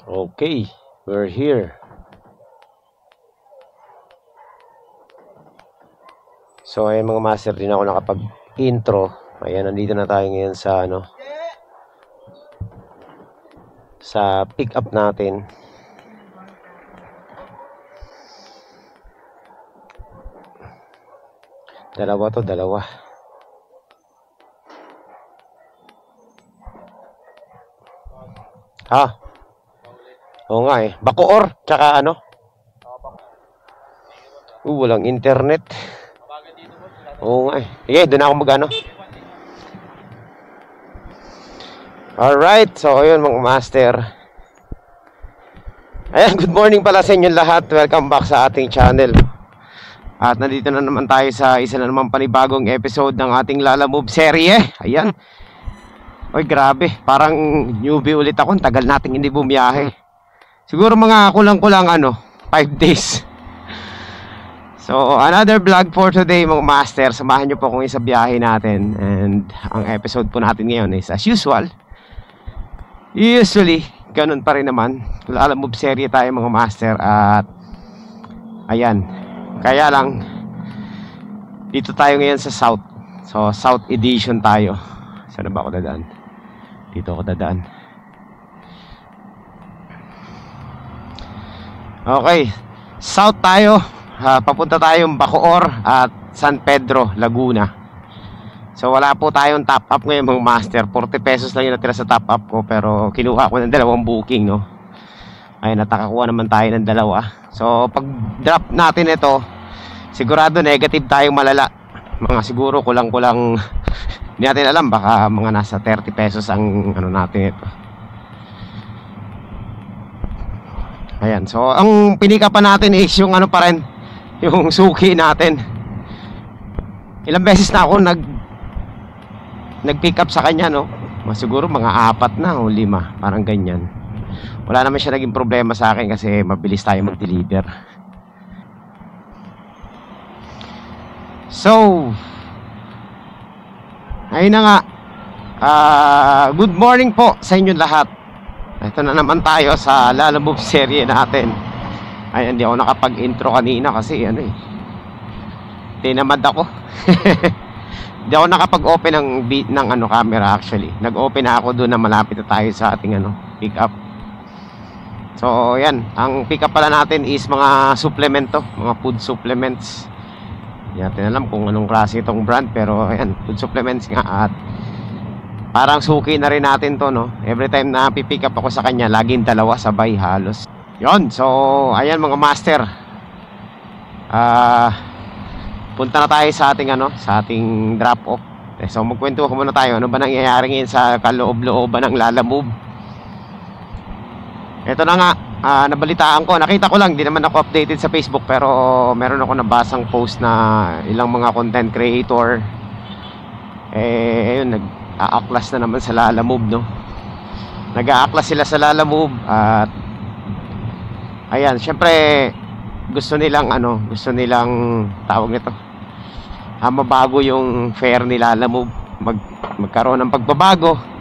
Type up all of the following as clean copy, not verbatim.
Okay, we're here. So ayan mga master, din ako nakapag-intro. Ayan, nandito na tayo ngayon sa sa pick up natin. Dalawa. Oo nga eh. Bacoor, tsaka walang internet. Oo nga eh. Sige, doon ako mag-ano. Alright, so ayun mga master. Ayan, good morning pala sa inyo lahat. Welcome back sa ating channel. At nandito na naman tayo sa isa na naman panibagong episode ng ating Lalamove serye. Ayan. Oy, grabe. Parang newbie ulit ako. Tagal nating hindi bumiyahe. Siguro mga kulang-kulang 5 days. So, another vlog for today mga master. Samahan nyo po kung isa biyahe natin. And ang episode po natin ngayon is as usual. Usually, ganun pa rin naman. Lalamove serye tayo mga master. At ayan. Kaya lang dito tayo ngayon sa South. So, South Edition tayo. Saan ba ako dadaan? Dito ako dadaan. Okay, South tayo. Papunta tayong Bacoor at San Pedro, Laguna. So wala po tayong top up ngayon mga master. 40 pesos lang yung natira sa top up ko. Pero kinuha ko ng 2 booking, no? Ay, natakakuha naman tayo ng 2. So pag drop natin ito, sigurado negative tayong malala. Mga siguro kulang-kulang hindi natin alam, baka mga nasa 30 pesos ang natin ito. Ayan, so ang pinika pa natin is yung pa rin, yung suki natin. Ilang beses na ako nag-pick up sa kanya, no? Siguro mga 4 na o 5, parang ganyan. Wala naman siya naging problema sa akin kasi mabilis tayo mag-deliver. So ayun na nga. Good morning po sa inyo lahat. Ito na naman tayo sa Lalamove serye natin. Ay, hindi ako nakapag-intro kanina kasi tinamad ako. Hindi ako nakapag-open ng camera actually. Nag-open na ako doon na malapit na tayo sa ating pick up. So, yan. Ang pick up pala natin is mga supplemento, mga food supplements. Hindi natin alam kung anong klase itong brand, pero ayan, food supplements nga. At parang suki na rin natin to, no? Every time na pipick up ako sa kanya, laging 2 sabay halos. Yon, so ayan mga master. Punta na tayo sa ating sa ating drop off. So magkwento ko muna tayo. Ano ba nangyayari ngayon sa kaloob-looban ng Lalamove? Ito na nga, nabalitaan ko, nakita ko lang, hindi naman ako updated sa Facebook, pero meron ako nabasang post na ilang mga content creator ayun, nag-aaklas na naman sa Lalamove, no? Nag-aaklas sila sa Lalamove at ayan, syempre gusto nilang tawag nito, mabago yung fare ni Lalamove, magkaroon ng pagbabago.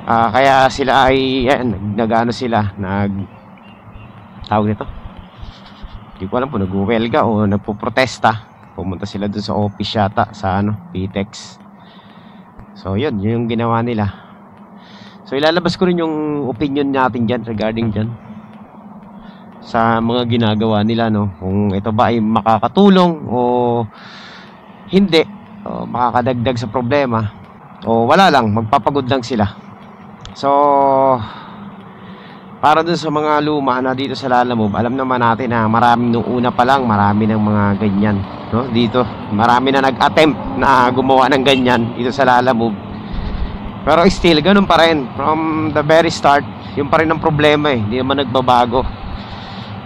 Kaya sila ay tawag nito, hindi ko alam po, nag-welga o nagpo-protesta. Pumunta sila dun sa office yata sa PTEX. So yun yung ginawa nila. So ilalabas ko rin yung opinion natin dyan regarding dyan sa mga ginagawa nila, no? Kung ito ba ay makakatulong o hindi, o makakadagdag sa problema, o wala lang, magpapagod lang sila. So para dun sa mga luma na dito sa Lalamove, alam naman natin na marami nung una pa lang, marami ng mga ganyan, no? Dito marami na nag-attempt na gumawa ng ganyan dito sa Lalamove. Pero still ganun pa rin from the very start, yung pa rin ang problema hindi naman nagbabago.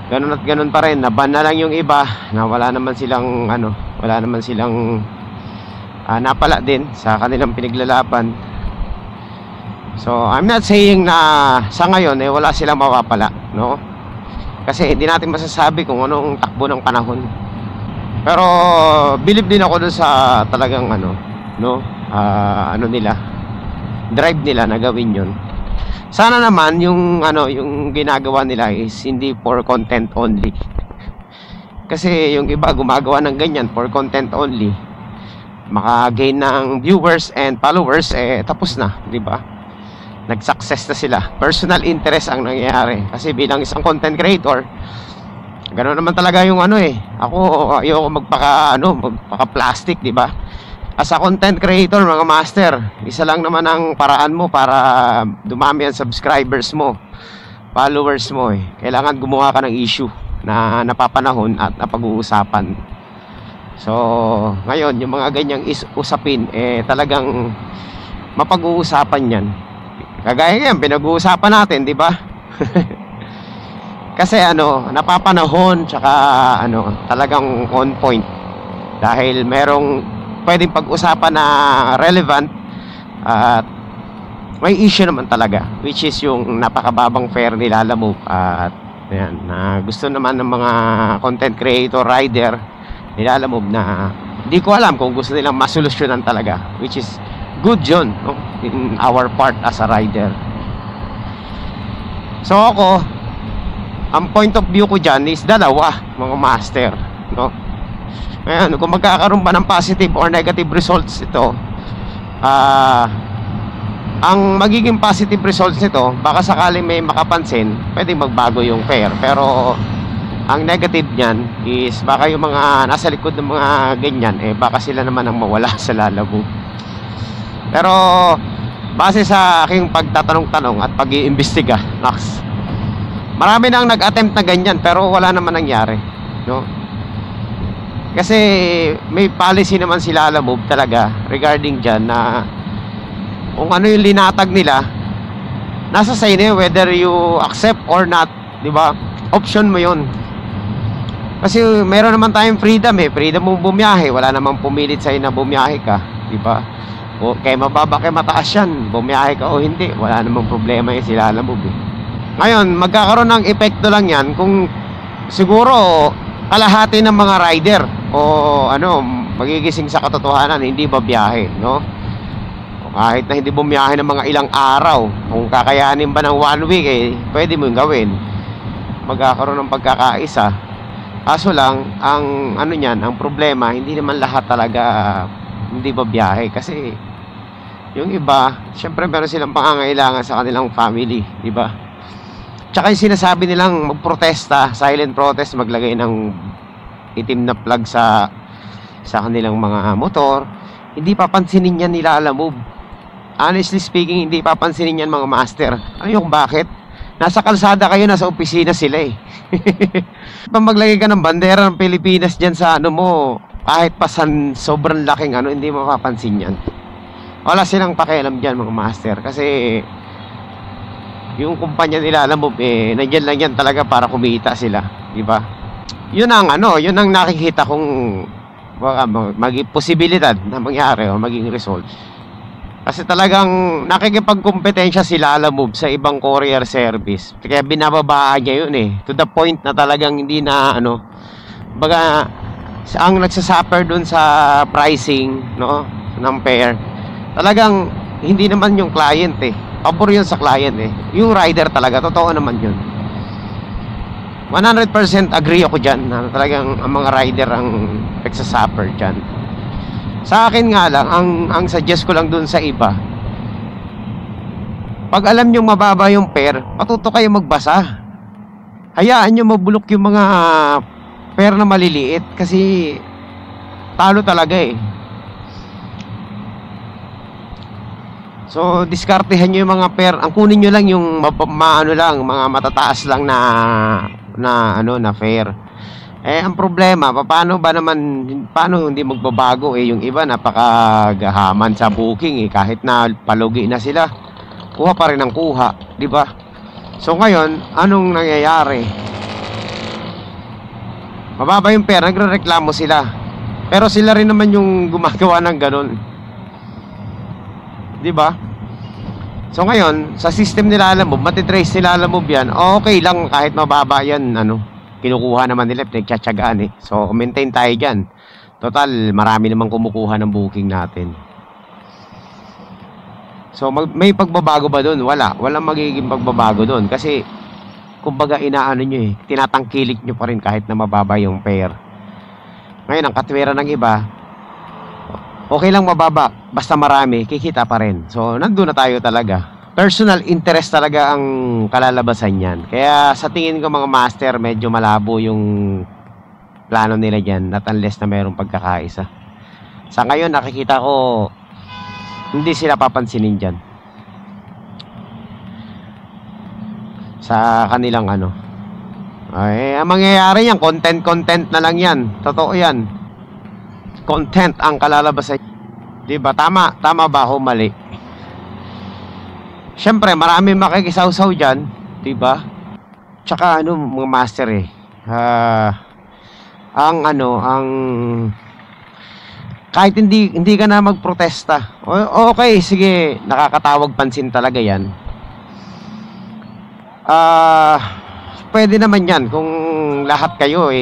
Ganun at ganun pa rin, naban na lang yung iba na wala naman silang napala din sa kanilang pinaglalaban. So I'm not saying na sa ngayon wala silang mapapala, no? Kasi hindi natin masasabi kung anong takbo ng panahon. Pero believe din ako dun sa talagang drive nila na gawin yun. Sana naman yung yung ginagawa nila is hindi for content only. Kasi yung iba gumagawa ng ganyan for content only, maka-gain ng viewers and followers, tapos na, di ba? Nag-success na sila. Personal interest ang nangyayari. Kasi bilang isang content creator, gano'n naman talaga yung ako ayoko magpaka-plastic, di ba? As a content creator, mga master, isa lang naman ang paraan mo para dumami ang subscribers mo, followers mo. Kailangan gumawa ka ng issue na napapanahon at napag-uusapan. So, ngayon, yung mga ganyang usapin, talagang mapag-uusapan yan. Kagaya yan, pinag-uusapan natin, di ba? Kasi napapanahon, tsaka talagang on point. Dahil merong pwedeng pag-usapan na relevant at may issue naman talaga, which is yung napakababang fare ni Lalamove. At yan, na gusto naman ng mga content creator, rider, Lalamove na hindi ko alam kung gusto nilang masolusyonan talaga, which is good yun, no? In our part as a rider. So ako, ang point of view ko dyan is dalawa, mga master, no? Ngayon, kung magkakaroon ba ng positive or negative results ito, ang magiging positive results nito, baka sakaling may makapansin, pwedeng magbago yung fare. Pero ang negative niyan is baka yung mga nasa likod ng mga ganyan, baka sila naman ang mawala sa Lalamove. Pero base sa aking pagtatanong-tanong at pag-iimbestiga, marami nang nag-attempt na ganyan pero wala naman nangyari, no? Kasi may policy naman si Lalamove talaga regarding dyan na kung ano yung linatag nila, nasa sa inyo whether you accept or not, di ba? Option mo yun. Kasi meron naman tayong freedom, freedom mong bumiyahe. Wala namang pumilit sa'yo na bumiyahe ka, di ba? O kay mababa kay mataas yan, bumiyahe ka o hindi, wala namang problema yun si Lalamove. Ngayon, magkakaroon ng epekto lang yan kung siguro kalahati ng mga rider o magigising sa katotohanan, hindi babiyahe, no? O kahit na hindi bumiyahe ng mga ilang araw, kung kakayanin ba ng 1 week, pwede mo yung gawin. Magkakaroon ng pagkakaisa. Kaso lang, ang niyan, ang problema, hindi naman lahat talaga hindi babiyahe. Kasi yung iba, syempre meron silang pangangailangan sa kanilang family, di ba? Tsaka yung sinasabi nilang magprotesta, silent protest, maglagay ng itim na plug sa kanilang mga motor, hindi papansinin yan ni Lalamove. Honestly speaking, hindi papansinin yan, mga master. Ano yung bakit? Nasa kalsada kayo, nasa opisina sila Pag maglagay ka ng bandera ng Pilipinas dyan sa mo, kahit pa sobrang laking hindi mapapansin yan. Wala silang pakialam dyan, mga master. Kasi yung kumpanya nila, nandiyan lang yan talaga para kumita sila, di ba? Yun ang yun ang nakikita kong maging posibilidad na mangyari o maging result. Kasi talagang nakikipagkompetensya si Lalamove sa ibang courier service. Kaya binababaan niya yun to the point na talagang hindi na baga ang nagsasuffer dun sa pricing, no, ng fare. Talagang hindi naman yung client pabor yun sa client yung rider talaga, totoo naman yun. 100% agree ako dyan na talagang ang mga rider ang nagsasuffer dyan. Sa akin nga lang, ang suggest ko lang dun sa iba, pag alam nyo mababa yung fare, matuto kayo magbasa. Hayaan nyo mabulok yung mga fare na maliliit kasi talo talaga So, diskartehan nyo yung mga fare. Ang kunin nyo lang yung mga matataas lang na fare. Ang problema, paano hindi magbabago yung iba napakagahaman sa booking kahit na palugi na sila. Kuha pa rin ang kuha, di ba? So ngayon, anong nangyayari? Mababa yung fare, nagrereklamo sila. Pero sila rin naman yung gumagawa ng ganun. Di ba? So ngayon, sa system nila Lalamove, matitrace nila Lalamove yan, okay lang kahit mababa yan, kinukuha naman nila, pinagtsatsagaan So, maintain tayo dyan. Total, marami namang kumukuha ng booking natin. So may pagbabago ba doon? Walang magiging pagbabago doon kasi kumbaga inaano nyo tinatangkilik nyo pa rin kahit na mababa yung pair. Ngayon ang katwiran ng iba, okay lang mababa, basta marami, kikita pa rin. So nandun na tayo talaga. Personal interest talaga ang kalalabasan yan. Kaya sa tingin ko mga master, medyo malabo yung plano nila dyan, not unless na mayroong pagkakaisa. Sa ngayon nakikita ko hindi sila papansinin dyan sa kanilang ano. Ay, ang mangyayari yan, content na lang yan. Totoo yan, content ang kalalabasan. Diba? Tama ba o mali? Siyempre marami makikisawsaw dyan, diba? Tsaka ano mga master kahit hindi ka na magprotesta, okay, sige, nakakatawag pansin talaga yan. Pwede naman yan kung lahat kayo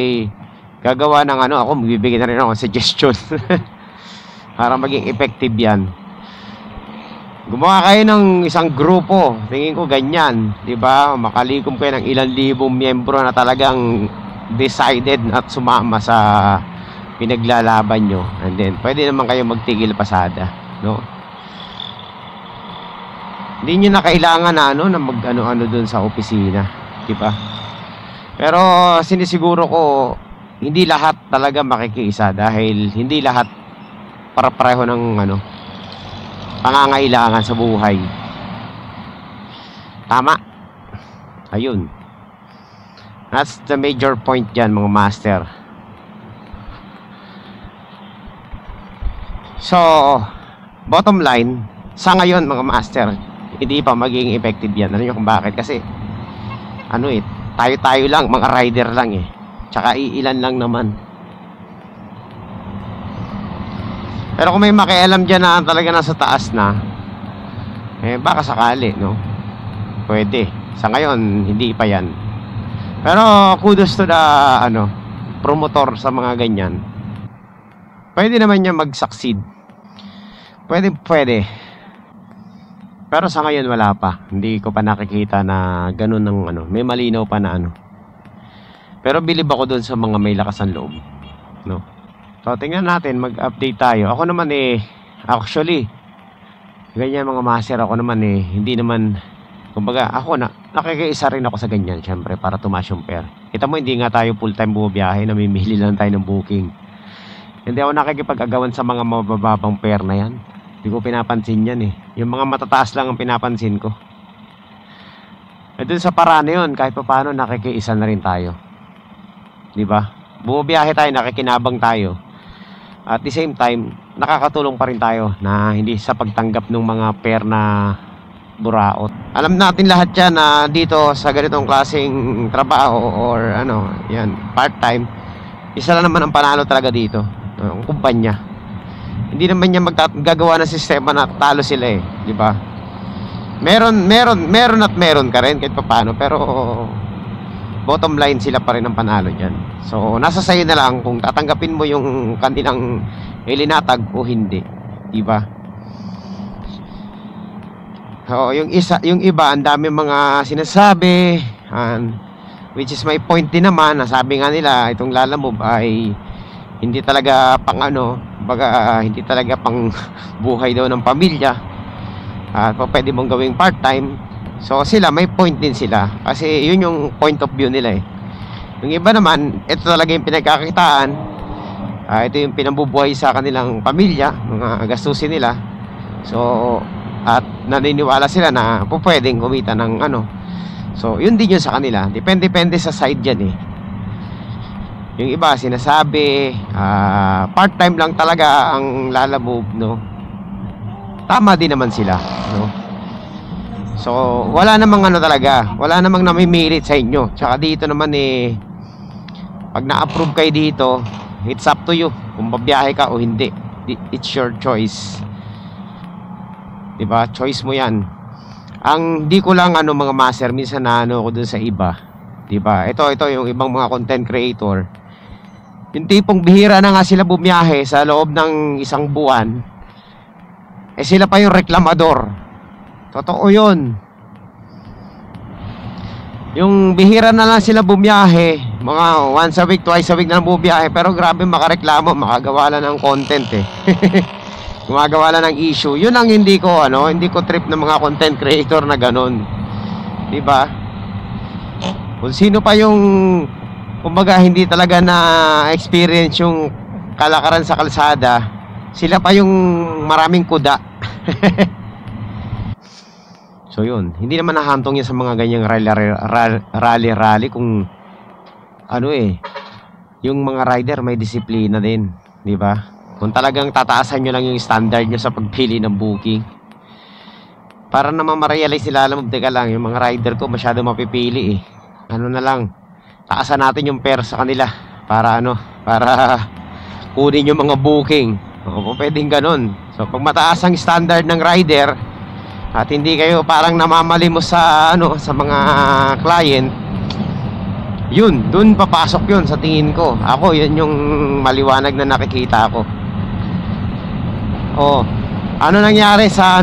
gagawa ng ano. Ako magbibigay na rin ako ng suggestion para maging effective yan. Gumawa kayo ng isang grupo, tingin ko ganyan, diba? Makalikom kayo ng ilang libong miyembro na talagang decided at sumama sa pinaglalaban nyo, and then pwede naman kayo magtigil pasada, no? Hindi nyo na kailangan na na mag-ano dun sa opisina, diba? Pero sinisiguro ko hindi lahat talaga makikiisa dahil hindi lahat para-pareho ng pangangailangan sa buhay. Tama. Ayun. That's the major point dyan mga master. So, bottom line, sa ngayon mga master, hindi pa magiging effective yan. Alam nyo kung bakit? Kasi tayo lang, mga rider lang tsaka iilan lang naman. Pero kung may makialam dyan na talaga nasa taas na, baka sakali, no? Pwede. Sa ngayon, hindi pa yan. Pero kudos to the promotor sa mga ganyan. Pwede naman niya mag-succeed. Pwede. Pero sa ngayon wala pa. Hindi ko pa nakikita na ganun ng may malinaw pa na Pero bilib ako dun sa mga may lakas ng loob, no? So tingnan natin, mag-update tayo. Ako naman actually ganyan mga master, ako naman hindi naman, kumbaga ako nakikiisa rin ako sa ganyan, syempre para tumaas yung pair. Kita mo hindi nga tayo full time bumibiyahe, namimili lang tayo ng booking. Hindi ako nakikipag-agawan sa mga mabababang pair na yan. Hindi ko pinapansin yan Yung mga matataas lang ang pinapansin ko. Dun sa paraan na yun, kahit pa paano nakikiisa na rin tayo, diba? Bumibiyahe tayo, nakikinabang tayo. At the same time, nakakatulong pa rin tayo na hindi sa pagtanggap ng mga pair na buraot. Alam natin lahat yan na dito sa ganitong klaseng trabaho or yan, part-time, isa lang naman ang panalo talaga dito, ang kumpanya. Hindi naman niya maggagawa ng sistema na talo sila di ba? Meron at meron ka rin kahit paano, pero bottom line sila pa rin ang panalo dyan. So nasa sayo na lang kung tatanggapin mo yung kanilang ilinatag o hindi, diba? So yung iba ang dami mga sinasabi, which is my point din naman. Nasabi nga nila itong Lalamove ay hindi talaga pang hindi talaga pang buhay daw ng pamilya, at pwede mong gawing part-time. So sila may point din sila kasi yun yung point of view nila Yung iba naman, ito talaga yung pinagkakitaan, ito yung pinambubuhay sa kanilang pamilya, mga gastusin nila. So at naniniwala sila na pwedeng kumita ng So yun din yun sa kanila. Depende sa side yan Yung iba sinasabi part-time lang talaga ang Lalamove, no? Tama din naman sila, no? So wala namang talaga, wala namang namimilit sa inyo. Tsaka dito naman pag na-approve kayo dito, it's up to you kung babiyahe ka o hindi. It's your choice, diba? Choice mo yan. Ang di ko lang mga master, minsan na ko dun sa iba, diba? Ito yung ibang mga content creator, yung tipong bihira na nga sila bumiyahe sa loob ng isang buwan, sila pa yung reklamador. Totoo yun. Yung bihira na lang sila bumiyahe, mga once a week, twice a week na lang bumiyahe, pero grabe makareklamo, makagawa lang ng content eh. Gumagawa lang ng issue. Yun ang hindi ko trip ng mga content creator na ganun. Diba? Kung sino pa yung kumbaga hindi talaga na experience yung kalakaran sa kalsada, sila pa yung maraming kuda. So yun, hindi naman nahantong yan sa mga ganyang rally kung yung mga rider may disiplina din, di ba? Kung talagang tataasan nyo lang yung standard nyo sa pagpili ng booking, para naman ma-realize sila, alam mo, teka lang, yung mga rider ko masyado mapipili eh. Ano na lang, taasan natin yung pera sa kanila para kunin yung mga booking. O pwedeng ganun. So pag mataas ang standard ng rider at hindi kayo parang namamalimos sa mga client, yun, dun papasok yun sa tingin ko. Ako, yun yung maliwanag na nakikita ko. Ano nangyari sa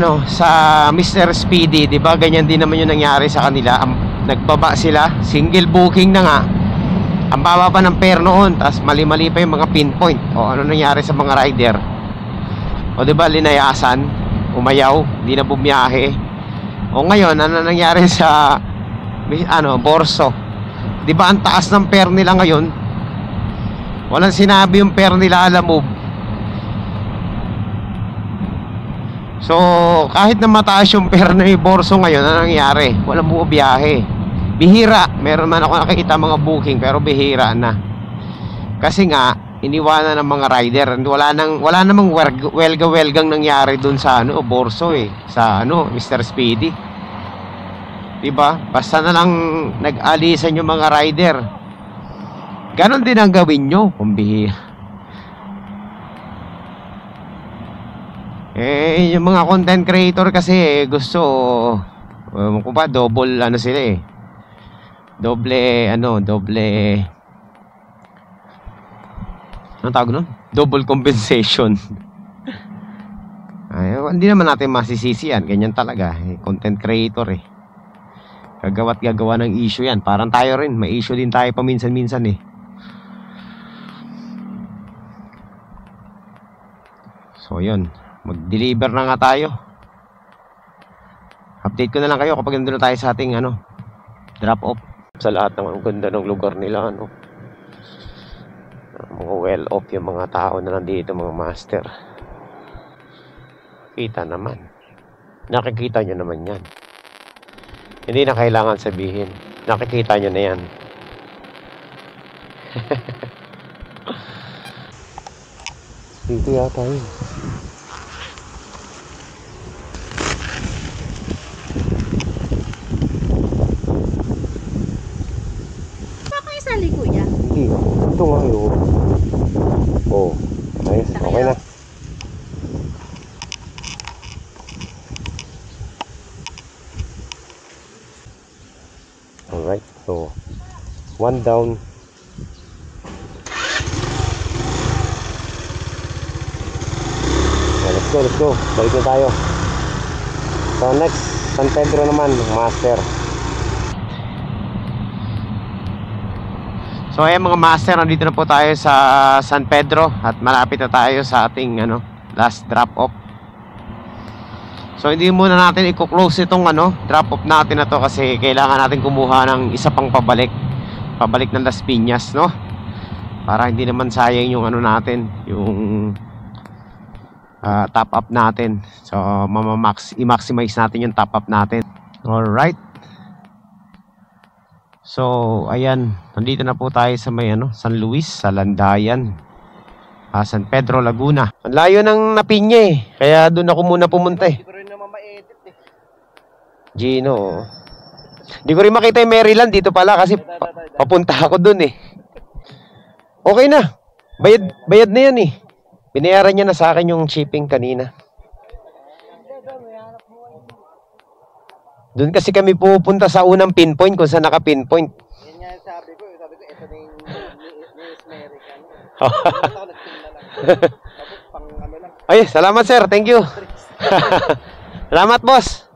Mr. Speedy, 'di ba? Ganyan din naman yung nangyari sa kanila. Nagbaba sila, single booking na nga. Ang baba pa ng fare noon, tapos mali-mali pa yung mga pinpoint. Ano nangyari sa mga rider? 'Di ba, linayasan, umayaw, hindi na bumiyahe. Ngayon, ano nangyari sa Borso? 'Di ba ang taas ng fare nila ngayon? Walang sinabi yung fare nila, alam mo. So, kahit na mataas yung fare na yung Borso ngayon, ano nangyari? Walang bumiyahe. Bihira. Meron man ako nakikita mga booking, pero bihira na. Kasi nga, iniwanan ng mga rider. Wala namang welgang nangyari dun sa Borso eh. Sa Mr. Speedy. Diba? Basta na lang nag-alisan yung mga rider. Ganon din ang gawin nyo kung bihira. Yung mga content creator kasi gusto kung ba double sila eh. Doble anong tawag nun? Double compensation. Hindi naman natin masisisi yan. Ganyan talaga content creator eh. Gagawa ng issue yan. Parang tayo rin, may issue din tayo paminsan-minsan eh. So yun, mag-deliver na nga tayo. Update ko na lang kayo kapag nandun na tayo sa ating drop off. Sa lahat ng ganda ng lugar nila, mga well off yung mga tao na nandito, mga master. Kita naman, nakikita nyo naman yan. Hindi na kailangan sabihin, nakikita nyo na yan. Dito yata yun. Sali, kuya? Hindi. Ito nga yun. Ayos. Okay na. Alright. So, one down. Let's go. Balik na tayo. So, next, San Pedro naman, master. So ayan mga master, nandito na po tayo sa San Pedro at malapit na tayo sa ating last drop off. So hindi muna natin i-close itong drop off natin na to kasi kailangan natin kumuha ng isa pang pabalik ng Las Piñas, no? Para hindi naman sayang yung natin, yung top up natin. So i-maximize natin yung top up natin. Alright. So, ayan, nandito na po tayo sa may San Luis, sa Landayan, San Pedro, Laguna. Ang layo ng Napiña eh, kaya doon ako muna pumunta eh. Hindi ko rin naman ma-edit eh. Gino, hindi ko rin makita yung Maryland dito pala kasi papunta ako doon eh. Okay na, bayad na yan eh. Binayaran niya na sa akin yung shipping kanina. Doon kasi kami pupunta sa unang pinpoint kung saan naka-pinpoint. Yan nga sabi ko, ito na yung Miss American. Ay, salamat sir, thank you. Salamat boss.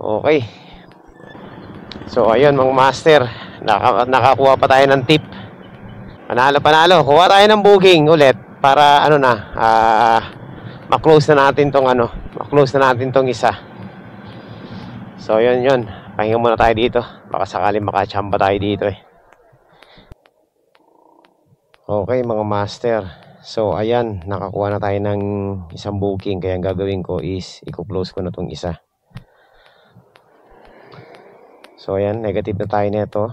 Okay. So, ayun mga master. Nakakuha pa tayo ng tip. Panalo. Kuha tayo ng booking ulit para ano na, ma-close na natin tong ano, ma-close na natin tong isa. So, yun. Pahinga muna tayo dito. Baka sakaling makachamba tayo dito eh. Okay mga master. So, ayan. Nakakuha na tayo ng isang booking. Kaya ang gagawin ko is, i-close ko na tong isa. So, ayan. Negative na tayo nito.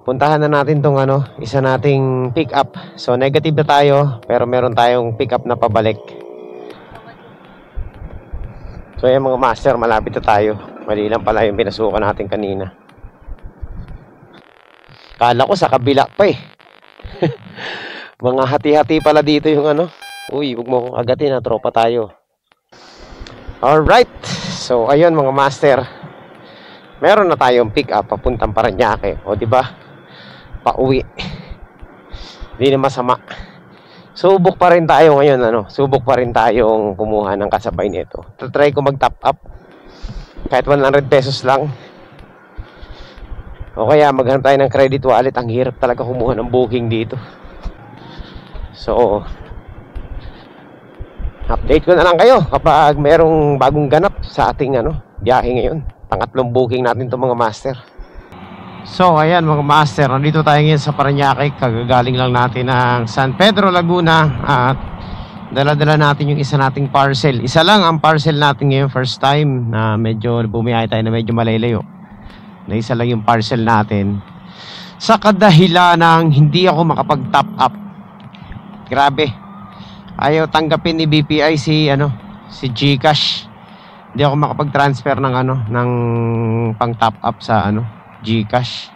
Puntahan na natin tong ano, isa nating pick up. So, negative na tayo. Pero meron tayong pick up na pabalik. So, ayan mga master. Malapit na tayo. Mali lang pala yung pinasukan natin kanina. Kala ko sa kabila pa eh. Mga hati-hati pala dito yung ano. Uy, huwag mo akong agatin ha. Tropa tayo. Alright. So, ayun mga master. Meron na tayong pick up papuntang Parañaque. O, diba? Pauwi. Hindi na masama. Subok pa rin tayo ngayon, ano? Subok pa rin tayong kumuha ng kasabay nito. Try ko mag-top up. Kahit 100 pesos lang. O kaya maghanap tayo ng credit wallet. Ang hirap talaga kumuha ng booking dito. So, update ko na lang kayo kapag merong bagong ganap sa ating ano, biyahe ngayon. Pangatlong booking natin to mga master. So, ayan mga master, nandito tayo ngayon sa Parañaque. Kagagaling lang natin ng San Pedro, Laguna. At dala-dala natin yung isa nating parcel. Isa lang ang parcel natin ngayon, first time na medyo bumiyahe tayo na medyo malalayo. Na isa lang yung parcel natin. Sa kadahilan ng hindi ako makapag-top up. Grabe. Ayaw tanggapin ni BPI si GCash. Hindi ako makapag-transfer ng ng pang top up sa GCash.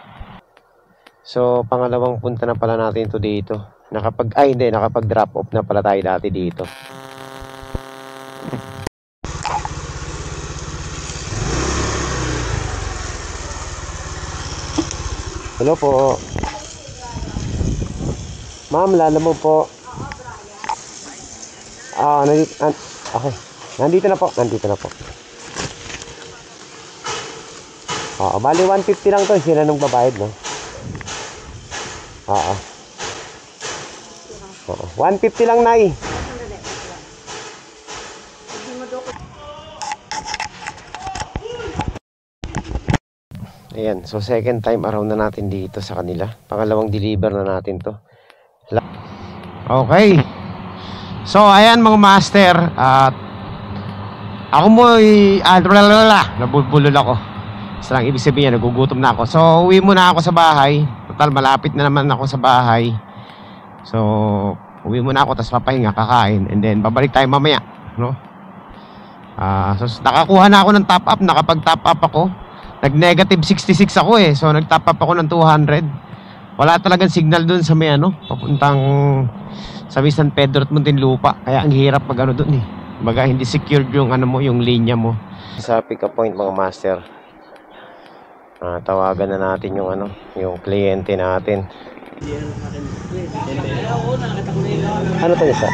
So, pangalawang punta na pala natin to dito. Nakapag-drop off na pala tayo dati dito. Hello po. Ma'am, lalamog po. Okay. Nandito na po. Bali 150 lang to. Sila nung babayad, no? 150 lang, Nay. Ayan. So, second time around na natin dito sa kanila. Pangalawang deliver na natin to. Okay. So, ayan mga master. At ako nabubulol ako. Isa lang ibig sabihin, nagugutom na ako. So, uwi muna ako sa bahay. Total, malapit na naman ako sa bahay. So, uwi muna ako, tapos papahinga, kakain. And then, babalik tayo mamaya. No? So, nakakuha na ako ng top up. Nakapag-top up ako. Nag-negative 66 ako eh. So, nag-top up ako ng 200. Wala talagang signal dun sa may papuntang sa San Pedro at Muntinlupa. Kaya ang hirap pag dun eh. Baga hindi secured yung yung linya mo. Sa pick up point mga master. Tawagan na natin yung yung kliyente natin. Ano to isa?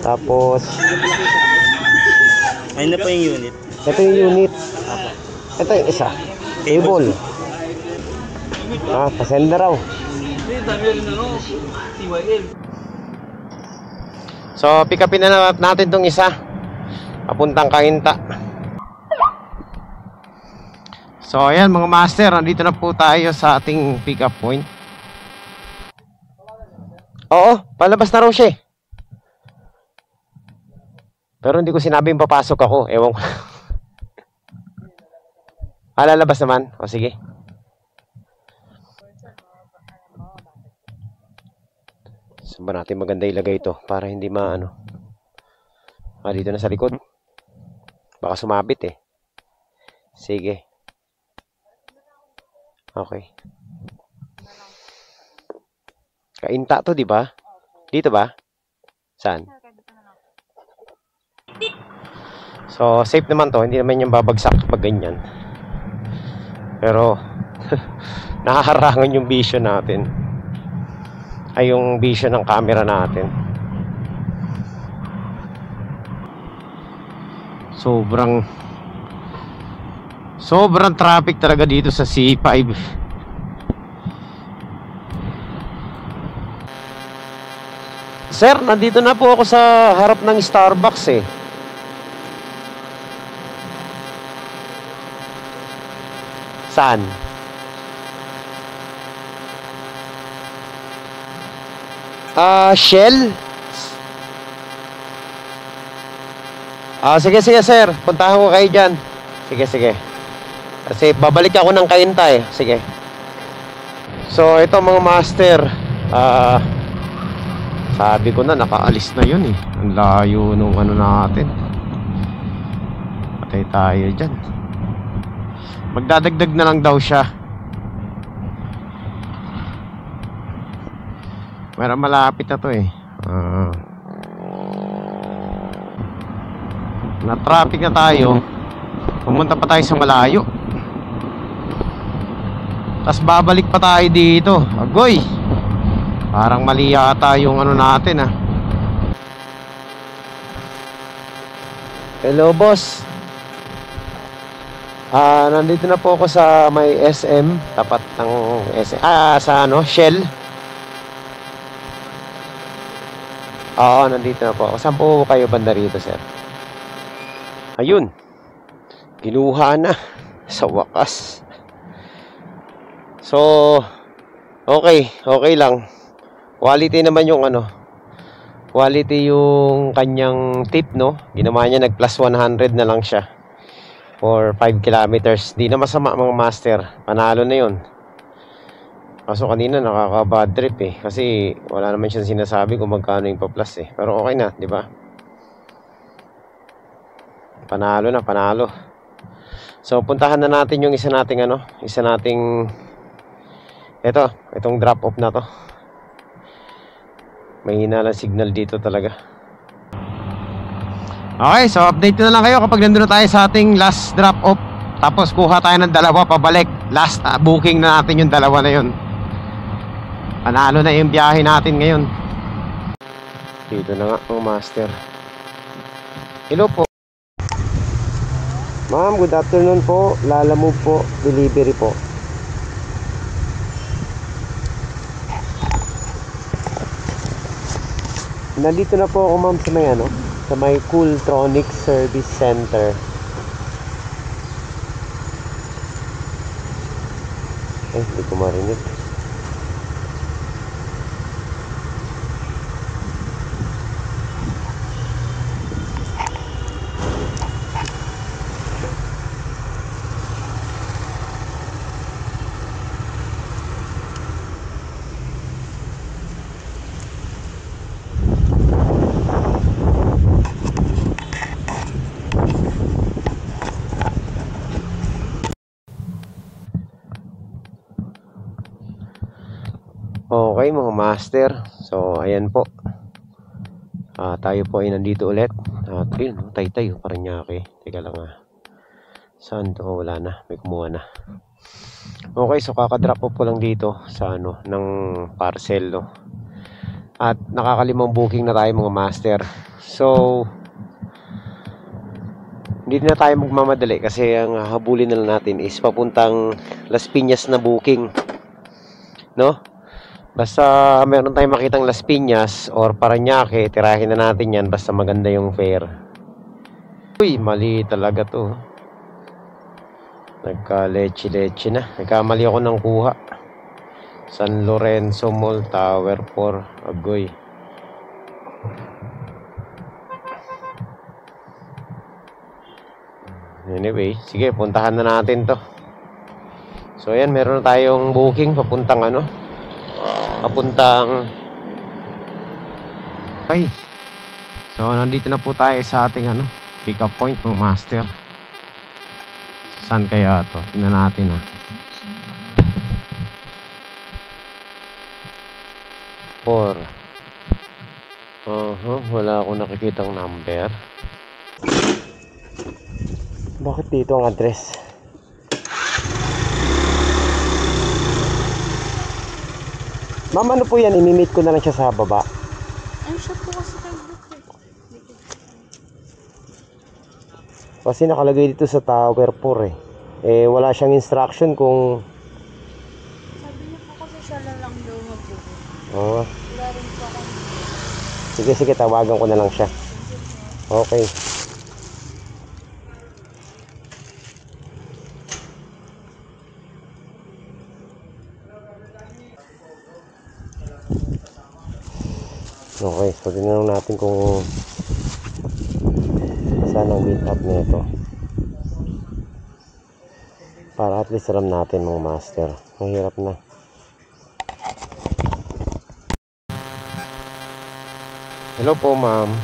Tapos ayun na po yung unit. ito yung unit. Ito yung isa. Cable. Pasenda raw. So, pick upin na natin tong isa. Papuntang Cainta. So, ayan mga master. Nandito na po tayo sa ating pick up point. Oo, palabas na raw siya. Pero hindi ko sinabing papasok ako. Ewan ko. Lalabas naman. O sige. Saan ba natin maganda ilagay ito para hindi dito na sa likod. Baka sumabit eh. Sige. Okay. Cainta to, di ba? Dito ba? Saan? So, safe naman to. Hindi naman yung babagsak pag ganyan. Pero, Nahaharangan yung vision natin. Ay, yung vision ng camera natin. Sobrang traffic talaga dito sa C5. Sir, nandito na po ako sa harap ng Starbucks eh. Saan? Shell? Sige sir, puntahan ko kayo dyan. Sige. Kasi babalik ako ng Kainta eh. Sige. So ito mga master, sabi ko na nakaalis na yun eh. Ang layo nung ano natin. Patay tayo dyan. Magdadagdag na lang daw siya. Pero malapit na to eh. Na-traffic na tayo. Pumunta pa tayo sa malayo. Tapos babalik pa tayo dito. Agoy! Parang mali yata yung ano natin ah. Hello boss. Nandito na po ako sa may SM. Tapat ng SM. Sa ano? Shell. Oo, nandito na po ako. Saan po kayo banda rito, sir? Ayun. Ginuha na. Sa wakas. So, okay lang. Quality naman yung ano. Quality yung kanyang tip, no? Ginawa niya, nag plus 100 na lang siya. For 5 kilometers. Di na masama mga master. Panalo na yun. Kaso kanina nakaka-bad trip eh. Kasi wala naman siyang sinasabi kung magkano yung pa-plus eh. Pero okay na, di ba? Panalo na, panalo. So puntahan na natin yung isa nating ano, itong drop off na to. Mahina lang signal dito talaga. Okay, so update na lang kayo kapag nandun na tayo sa ating last drop off. Tapos kuha tayo ng dalawa pabalik. Last booking na natin yung dalawa na yun. Panalo na yung biyahe natin ngayon. Dito na nga ang master. Hello po. Ma'am, good afternoon po. Lalamove po, delivery po. Nandito na po ako ma'am sa may ano, sa may Cooltronic Service Center. Hindi ko marinig. Okay mga master. So ayan po. Tayo po ay nandito ulit. Ayun, Taytay, Parañaque. Teka lang Saan to? Wala na, may kumuha na. Okay, so kakadrop off po lang dito sa ano, ng parcel, no? At nakakalimang booking na tayo mga master. So hindi na tayo magmamadali kasi ang habulin na lang natin is papuntang Las Piñas na booking, no? Basta meron tayong makitang Las Piñas or Parañaque, tirahin na natin yan basta maganda yung fare. Uy, mali talaga to. Nagka-leche-leche na. Nagkamali ako ng kuha. San Lorenzo Mall, Tower 4, Agoy. Anyway, sige, puntahan na natin to. So ayan, meron na tayong booking papuntang ano, okay. So nandito na po tayo sa ating ano, pick up point ng master. Saan kaya to? Tingnan natin Four. Wala akong nakikitang number. Bakit dito ang address? Ma'am, ano po yan? Imimit ko na lang siya sa baba. Ay, siya po kasi nag-book. Kasi nakalagay dito sa tower 4 eh. Eh, wala siyang instruction kung... Sabi niya po kasi siya na lang daw mag-book. Oh, Wala rin po akong... sige, sige, tawagan ko na lang siya. Okay. Okay, so tingnan natin kung saan ang meet up nito. Para at least alam natin mga master. Mahirap na. Hello po, ma'am.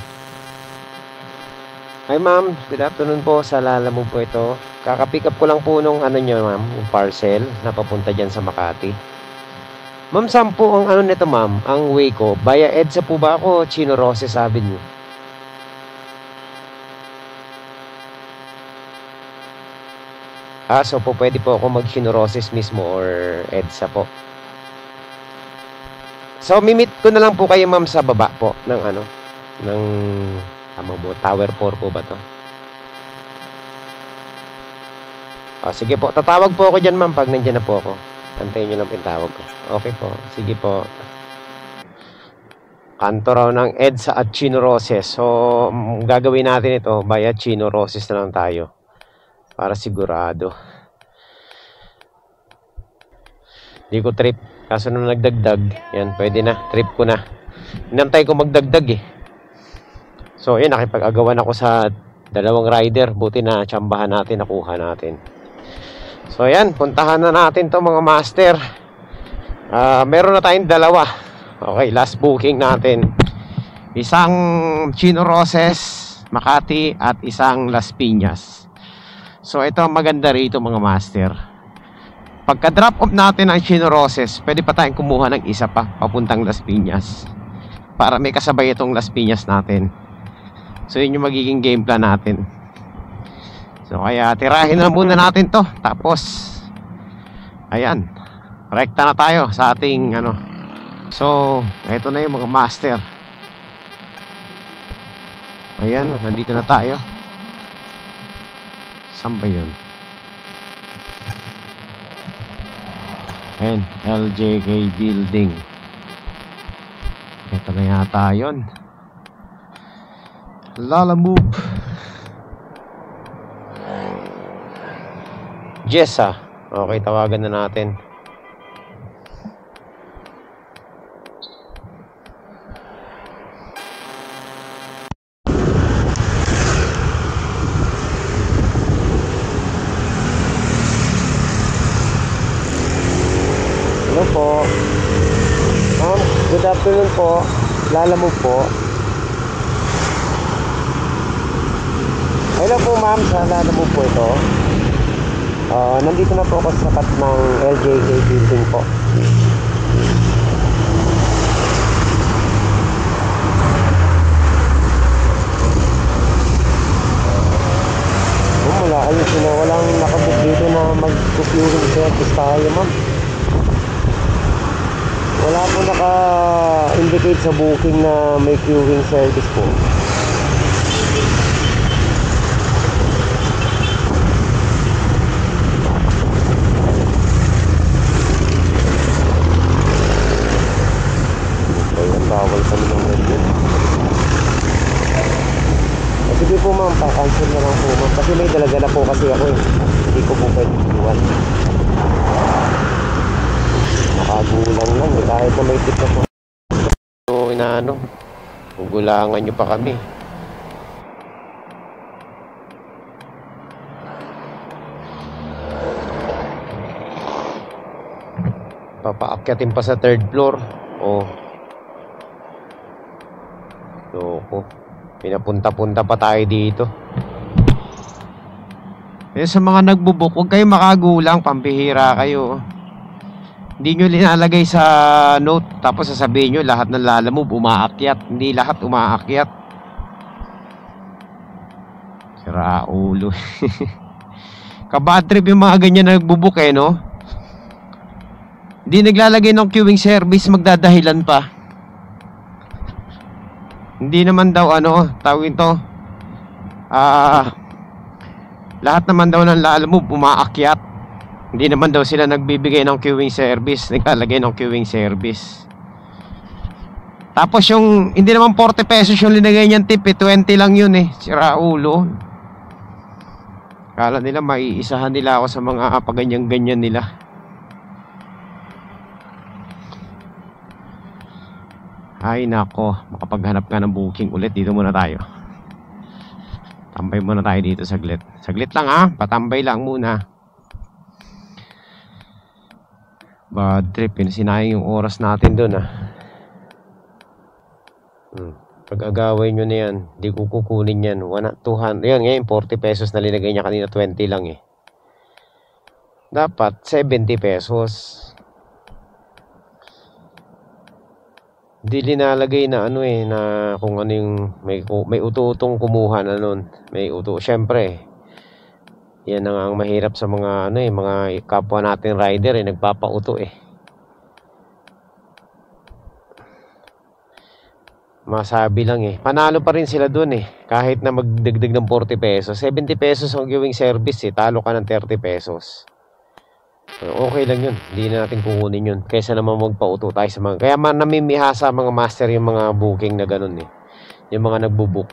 Hi, ma'am. Good afternoon po. Sa Lalamove po ito. Kaka-pick up ko lang po nung ano nyo, ma'am. Yung parcel na papunta dyan sa Makati. Ma'am, saan po ang ano nito, ma'am? Ang way ko. Via EDSA po ba ako? Chino Roses Avenue. So po pwede po ako mag Chino Roses mismo or EDSA po. So, mimit ko na lang po kayo, ma'am, sa baba po ng ano, ng tama mo, Tower 4 po ba to? Sige po, tatawag po ako dyan, ma'am, pag nandiyan na po ako. Antayin nyo lang pintawag ko. Okay po, sige po. Kanto raw ng EDSA at Chino Roses. So, gagawin natin ito via Chino Roses na lang tayo. Para sigurado. Hindi ko trip. Kaso nung nagdagdag, yan, pwede na. Trip ko na. Inantay ko magdagdag eh. So, yan, nakipag-agawan ako sa dalawang rider. Buti na tsambahan natin, nakuha natin. So, yan, puntahan na natin to mga master. Meron na tayong dalawa. Okay, last booking natin. Isang Chino Roses, Makati, at isang Las Piñas. So, ito ang maganda rito mga master. Pagka drop off natin ang Chino Roses, pwede pa tayong kumuha ng isa pa papuntang Las Piñas. Para may kasabay itong Las Piñas natin. So, yun yung magiging game plan natin. So, kaya tirahin na muna natin to. Tapos, ayan. Rekta na tayo sa ating ano. So, ito na yung mga master. Ayan, nandito na tayo. Saan ba yun? Ayan, LJK Building. Ito na yata yun. Lalamove. Jessa. Okay, tawagan na natin. Hello po. Ma'am, good afternoon po. Lalamove po. Hello po, ma'am. Sa Lalamove po ito. Nandito na po ako sa tapat ng LJK Building po. Wala ayos na, walang nakabook dito na mag-queuing service tayo, ma'am. Wala po naka-indicate sa booking na may queuing service po. Bawal kami ng ganyan. Sige po ma'am, pa-cancel na lang po ma'am. Kasi may dala-dala po kasi ako eh. Hindi ko po pwede iwan. Nakagulang lang eh. Kahit na may tip na po. So inaano, gugulangan nyo pa kami. Papaakyatin pa sa 3rd floor. Oh. Loko. Pinapunta-punta pa tayo dito. Kaya sa mga nagbubuk, huwag kayo makagulang, pambihira kayo. Hindi nyo linalagay sa note, tapos sasabihin nyo lahat ng Lalamove umaakyat. Hindi lahat umaakyat. Sira ulo. Kabad trip yung mga ganyan na nagbubuk eh, no? Hindi naglalagay ng queuing service, magdadahilan pa. Hindi naman daw tawag ito. Lahat naman daw ng Lalamove umaakyat. Hindi naman daw sila nagbibigay ng queuing service, naglalagay ng queuing service. Tapos yung hindi naman 40 pesos yung linagay niyang tip, 20 lang yun sira ulo. Kala nila maiisahan nila ako sa mga paganyan-ganyan nila. Ay nako, makapaghanap ka ng booking ulit. Dito muna tayo. Tambay muna tayo dito saglit. Saglit lang patambay lang muna. Bad trip, sinayang yung oras natin doon Pag-agaway nyo na yan, di ko kukunin yan. 200, yan ngayon 40 pesos na linagay niya kanina, 20 lang dapat 70 pesos. Di linalagay na na kung ano yung may uto-utong kumuha na nun. May uto, syempre. Yan ang mahirap sa mga mga kapwa natin rider nagpapauto Masabi lang panalo pa rin sila dun kahit na magdagdag ng 40 pesos. 70 pesos ang queuing service talo ka ng 30 pesos. Okay lang yun, hindi na natin kukunin yun kaysa naman magpauto tayo sa mga, kaya namimihasa mga master yung mga booking na ganun yung mga nagbubook.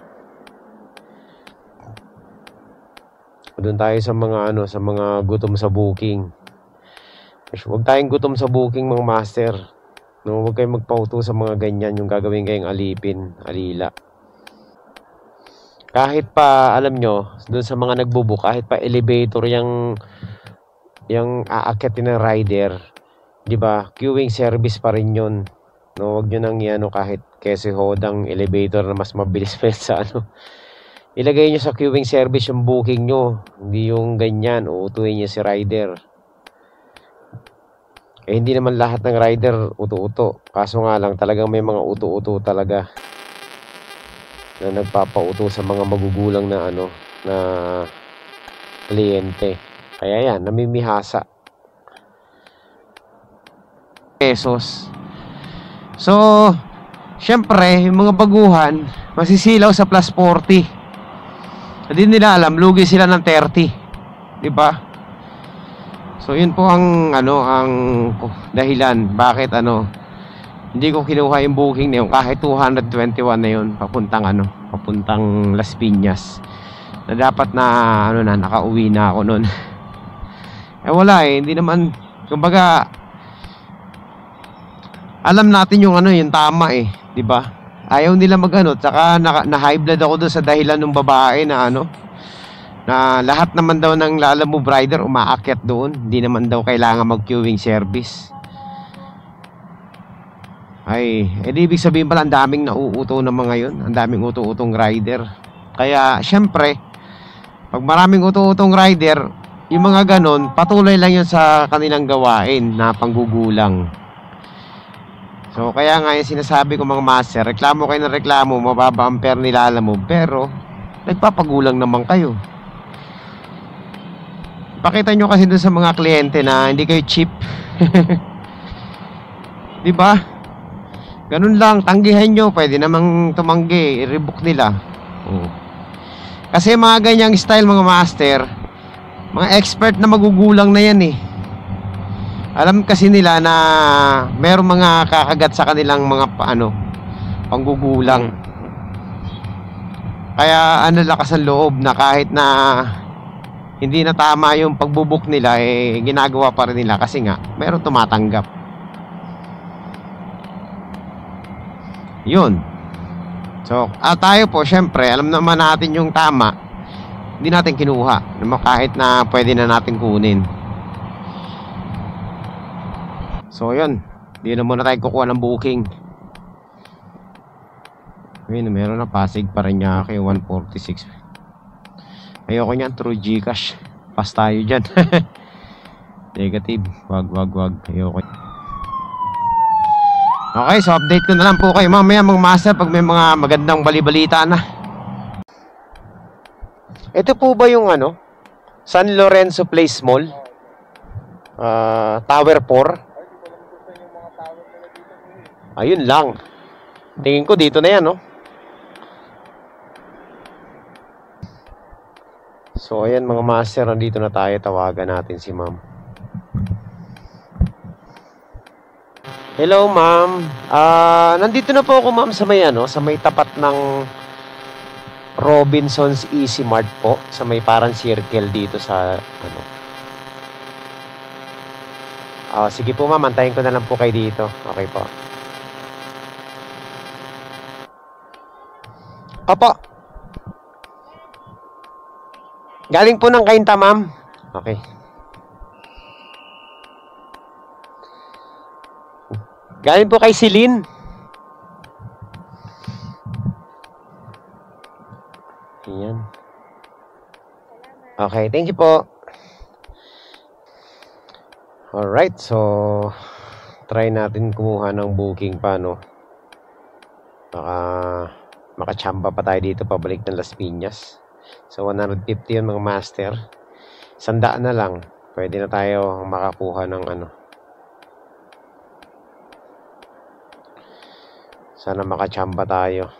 Doon tayo sa mga sa mga gutom sa booking. Huwag tayong gutom sa booking mga master, huwag kayong magpauto sa mga ganyan, yung gagawin kayong alila. Kahit pa alam nyo doon sa mga nagbubook, kahit pa elevator yung aakyatin ng rider, di ba? Queuing service pa rin yun. Huwag nyo nang kahit kese hodang elevator na mas mabilis pa sa ilagay nyo sa queuing service yung booking nyo, hindi yung ganyan uutuin nyo si rider. Hindi naman lahat ng rider uto-uto, kaso nga lang talagang may mga uto-uto talaga na nagpapauto sa mga magugulang na na kliyente. Kaya yan, namimihasa. Pesos. So, syempre, yung mga baguhan, masisilaw sa plus 40. Hindi nila alam, lugi sila ng 30. Diba? So, yun po ang, ang dahilan. Bakit, hindi ko kinuha yung booking na yun. Kahit 221 na yun, papuntang Las Piñas. Na dapat na, nakauwi na ako nun. Wala hindi naman, kumbaga alam natin yung yung tama di ba? Ayaw nila tsaka na high blood ako doon sa dahilan ng babae na na lahat naman daw ng Lalamove rider umaakyat doon, hindi naman daw kailangan mag-queuing service. Di ibig sabihin pala ang daming nauuto na mga yun, ang daming uto-utong rider. Kaya syempre, pag maraming uto-utong rider, yung mga ganon, patuloy lang yun sa kanilang gawain na panggugulang. So, kaya nga yung sinasabi ko mga master, reklamo kayo ng reklamo, mababa ang per ni Lalamove, pero nagpapagulang naman kayo. Pakita nyo kasi dun sa mga kliyente na hindi kayo cheap. Diba? Ganun lang, tanggihan nyo, pwede namang tumanggi, i-rebook nila. Kasi mga ganyang style mga master, mga expert na magugulang na yan alam kasi nila na merong mga kakagat sa kanilang mga panggugulang. Kaya lakas ang loob na kahit na hindi na tama yung pagbubook nila ginagawa pa rin nila kasi nga merong tumatanggap. Yun. So tayo po syempre alam naman natin yung tama, hindi natin kinuha kahit na pwede na natin kunin. So yun, hindi na muna tayo kukuha ng booking. Meron na Pasig pa rin niya kay 146. Ayoko niyan, through Gcash. Pass tayo dyan. Negative, wag ayoko. Okay, so update ko na lang po kayo mamaya mga master pag may mga magandang balibalita na. Ito po ba yung San Lorenzo Place Mall? Tower 4. Ayun lang. Tingin ko dito na yan, no? So, ayan mga master, nandito na tayo. Tawagan natin si ma'am. Hello, ma'am. Nandito na po ako, ma'am, sa may, ano, sa may tapat ng Robinson's Easy Mart po. Sa may parang circle dito sa, ano. Sige po, ma'am. Antayin ko na lang po kayo dito. Okay po. Opo. Galing po ng Kainta, ma'am. Okay. Galing po kay Celine. Ayan. Okay, thank you po. Alright, so try natin kumuha ng booking pa, no? Baka makachamba pa tayo dito pabalik ng Las Piñas. So 150 yun mga master. 100 na lang. Pwede na tayo makakuha ng ano. Sana makachamba tayo.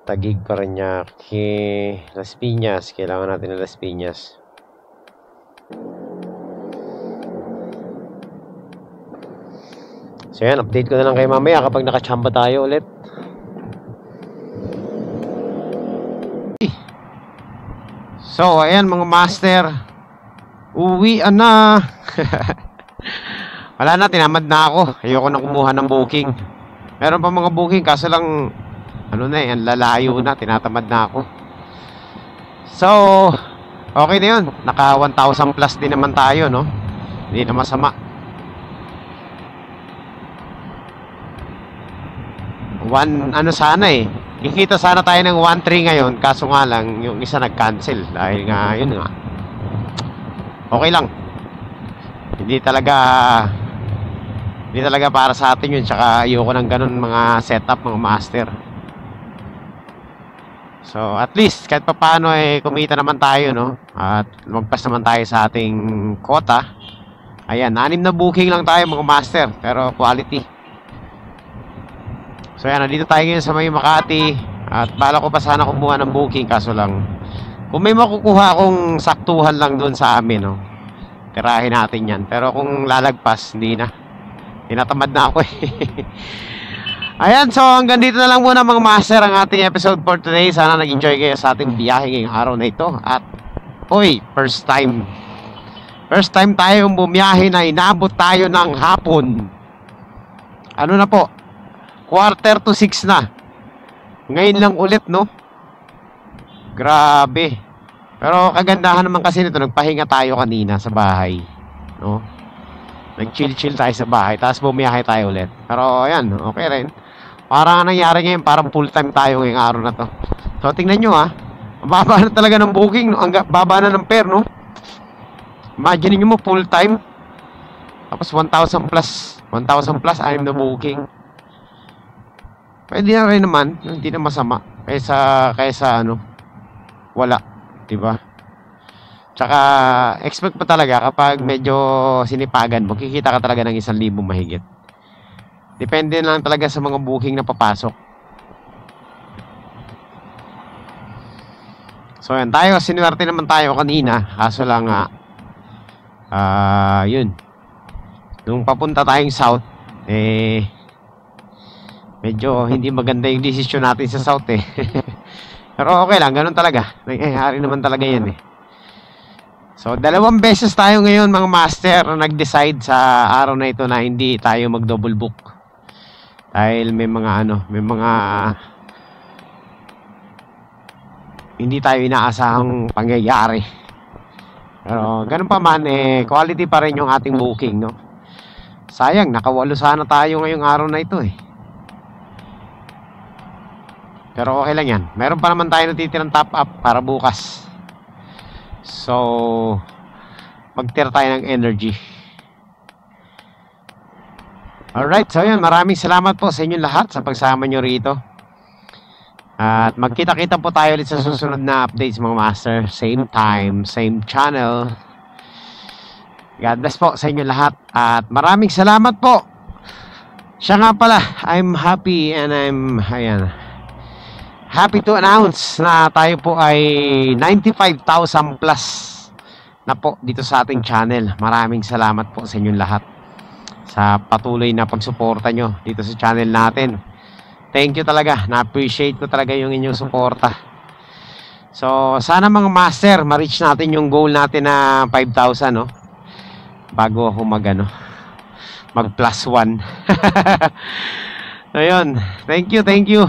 Taguig Parañaque, Las Piñas. Kailangan natin ng Las Piñas. So yan, update ko na lang kayo mamaya kapag nakachamba tayo ulit. So ayan mga master, uwi na. Wala na, tinamad na ako. Ayoko na kumuha ng booking. Meron pa mga booking kaso lang ano na yan, lalayo na, tinatamad na ako. So okay na yun, naka 1,000 plus din naman tayo, no? Hindi na masama. Ano sana eh, kikita sana tayo ng 1,300 ngayon. Kaso nga lang, yung isa nag-cancel. Dahil nga, yun nga, okay lang. Hindi talaga para sa atin yun. Tsaka ayoko ng ganun mga setup, mga master. So at least kahit pa paano eh kumita naman tayo, no? At magpas naman tayo sa ating quota. Ayan, 6 na booking lang tayo mga master, pero quality. So yan, nandito tayo ngayon sa may Makati. At bala ko pa sana kumuha ng booking. Kaso lang, kung may makukuha akong saktuhan lang doon sa amin, no, tirahin natin yan. Pero kung lalagpas, hindi na. Tinatamad na ako eh. Ayan, so hanggang dito na lang muna mga master ang ating episode for today. Sana nag-enjoy kayo sa ating biyahe ngayong araw na ito. At, oy, first time tayong bumiyahe na inabot tayo ng hapon. Ano na po, 5:45 na. Ngayon lang ulit, no? Grabe. Pero kagandahan naman kasi nito, nagpahinga tayo kanina sa bahay, no? Nag-chill tayo sa bahay, tapos bumiyahe tayo ulit. Pero ayan, okay rin. Parang nangyari ngayon, parang full time tayo ngayong araw na to. So tingnan nyo ha, ang baba na talaga ng booking, no? Ang baba na ng fare, no? Imagine nyo mo, full time. Tapos 1,000 plus, 6 na booking. Pwede na rin naman, hindi na masama. Kaysa ano, wala, diba? Tsaka, expect pa talaga kapag medyo sinipagan mo, kikita ka talaga ng 1,000 mahigit. Depende lang talaga sa mga booking na papasok. So, yan tayo, sinuwerte naman tayo kanina. Kaso lang nga, yun. Nung papunta tayong south, medyo hindi maganda yung desisyon natin sa south eh. Pero okay lang, ganun talaga. Nangyayari naman talaga yan eh. So, 2 beses tayo ngayon mga master nag-decide sa araw na ito na hindi tayo mag-double book. Dahil may mga hindi tayo inaasahang pangyayari. Pero ganun pa man quality pa rin yung ating booking, no? Sayang, nakawalo sana tayo ngayong araw na ito eh. Pero okay lang yan. Meron pa naman tayo natitirang top up para bukas. So, mag-tira tayo ng energy. Alright, so yun. Maraming salamat po sa inyo lahat sa pagsama nyo rito. At magkita-kita po tayo ulit sa susunod na updates mga master. Same time, same channel. God bless po sa inyo lahat. At maraming salamat po. Siya nga pala, I'm happy and ayan, happy to announce na tayo po ay 95,000 plus na po dito sa ating channel. Maraming salamat po sa inyong lahat sa patuloy na pagsuporta nyo dito sa channel natin. Thank you talaga, na-appreciate ko talaga yung inyong suporta. So sana mga master, ma-reach natin yung goal natin na 5,000, no? Bago ako mag plus 1. Ayun, thank you.